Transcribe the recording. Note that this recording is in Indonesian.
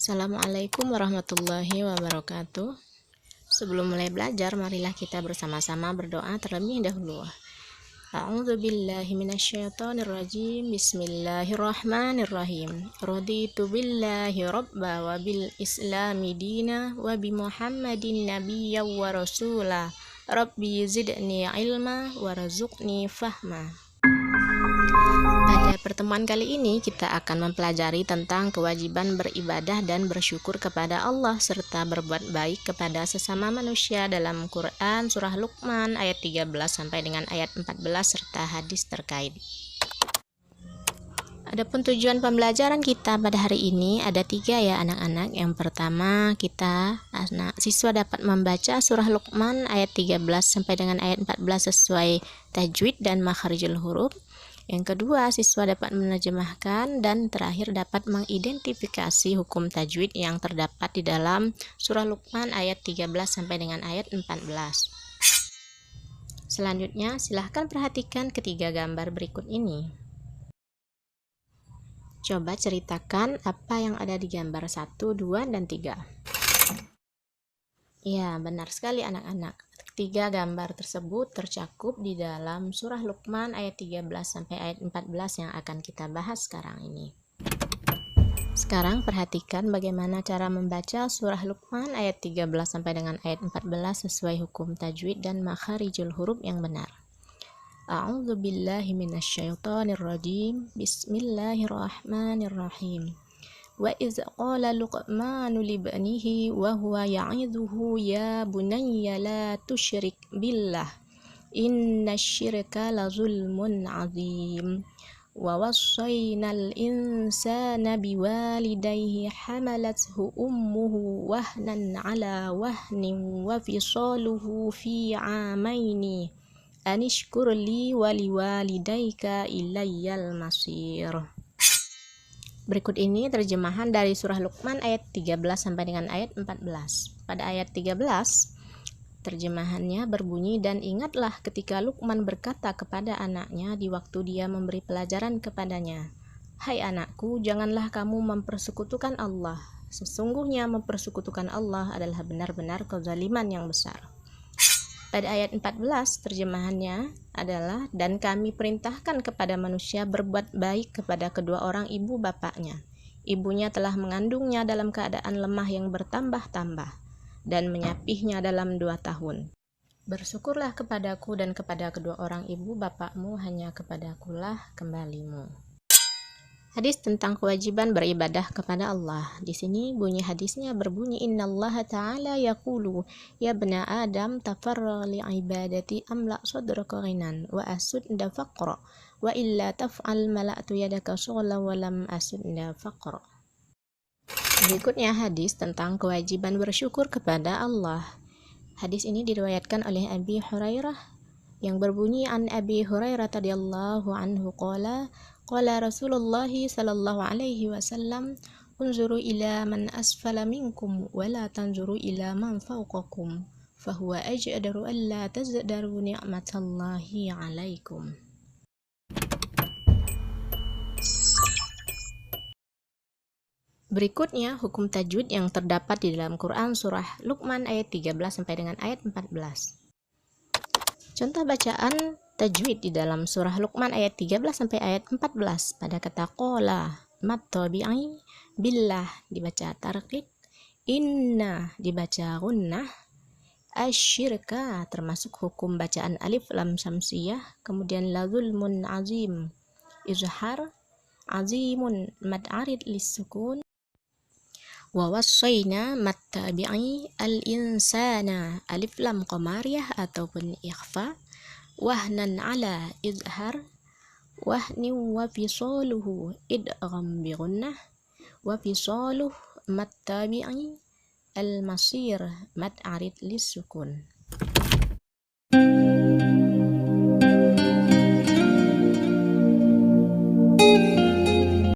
Assalamualaikum warahmatullahi wabarakatuh. Sebelum mulai belajar, marilah kita bersama-sama berdoa terlebih dahulu. A'udzubillahi minasyaitonirrajim. Bismillahirrahmanirrahim. Raditu billahi rabba wa bil islami dina wa bi Muhammadin nabiyya wa rasula. Rabbi zidni ilma warzuqni fahma. Pada pertemuan kali ini kita akan mempelajari tentang kewajiban beribadah dan bersyukur kepada Allah serta berbuat baik kepada sesama manusia dalam Quran surah Luqman ayat 13 sampai dengan ayat 14 serta hadis terkait. Adapun tujuan pembelajaran kita pada hari ini ada 3 ya anak-anak. Yang pertama, siswa dapat membaca surah Luqman ayat 13 sampai dengan ayat 14 sesuai tajwid dan makharijul huruf. Yang kedua, siswa dapat menerjemahkan, dan terakhir dapat mengidentifikasi hukum tajwid yang terdapat di dalam surah Luqman ayat 13 sampai dengan ayat 14. Selanjutnya, silahkan perhatikan ketiga gambar berikut ini. Coba ceritakan apa yang ada di gambar 1, 2, dan 3. Ya, benar sekali anak-anak. 3 gambar tersebut tercakup di dalam surah Luqman ayat 13 sampai ayat 14 yang akan kita bahas sekarang ini. Sekarang perhatikan bagaimana cara membaca surah Luqman ayat 13 sampai dengan ayat 14 sesuai hukum tajwid dan makharijul huruf yang benar. A'udzubillahi minasyaitonirrajim. Bismillahirrahmanirrahim. Wa iz qala Luqmanu libnihi wa huwa ya'idhuhu ya bunayya la tusyrik billah innasyirka la zulmun 'adzim wa wassaynal insana biwalidayhi hamalathu ummuhu wahnan 'ala wahnin wa fisaluhu fi 'amaini anishkur li wa liwalidayka ilayyal masir. Berikut ini terjemahan dari surah Luqman ayat 13 sampai dengan ayat 14. Pada ayat 13, terjemahannya berbunyi, dan ingatlah ketika Luqman berkata kepada anaknya di waktu dia memberi pelajaran kepadanya, "Hai anakku, janganlah kamu mempersekutukan Allah. Sesungguhnya mempersekutukan Allah adalah benar-benar kezaliman yang besar." Pada ayat 14, terjemahannya adalah, dan kami perintahkan kepada manusia berbuat baik kepada kedua orang ibu bapaknya. Ibunya telah mengandungnya dalam keadaan lemah yang bertambah-tambah, dan menyapihnya dalam 2 tahun. Bersyukurlah kepadaku dan kepada kedua orang ibu bapakmu, hanya kepadakulah kembalimu. Hadis tentang kewajiban beribadah kepada Allah. Di sini bunyi hadisnya berbunyi, Innallaha ta'ala yaqulu ya bna Adam tafarra li ibadati amla sadraka ghinan wa asudda faqra wa illa taf'al mala'tu yadaka sughla wa lam asudda faqra. Berikutnya hadis tentang kewajiban bersyukur kepada Allah. Hadis ini diriwayatkan oleh Abi Hurairah yang berbunyi, an Abi Hurairah radhiyallahu anhu qala Rasulullah sallallahu alaihi wasallam, unzuru ila man asfala minkum wa la tanzuru ila man fawqakum fahuwa ajdaru alla tazdaru ni'matallahi alaikum. Berikutnya hukum tajwid yang terdapat di dalam Quran surah Luqman ayat 13 sampai dengan ayat 14. Contoh bacaan tajwid di dalam surah Luqman ayat 13 sampai ayat 14. Pada kata qala, mad tabi'i, billah dibaca tarqiq, inna dibaca gunnah, asyirka termasuk hukum bacaan alif lam syamsiyah, kemudian la zulmun azim izhar, azimun mad arid lis-sukun, wa wassayna mad tabi'i al insana alif lam qamariyah ataupun ikhfa, wahnan ala izhar, wahni wa fisaluhu idgham bi gunnah, wa fisaluh mad tabi'i al masir mad arid lis sukun.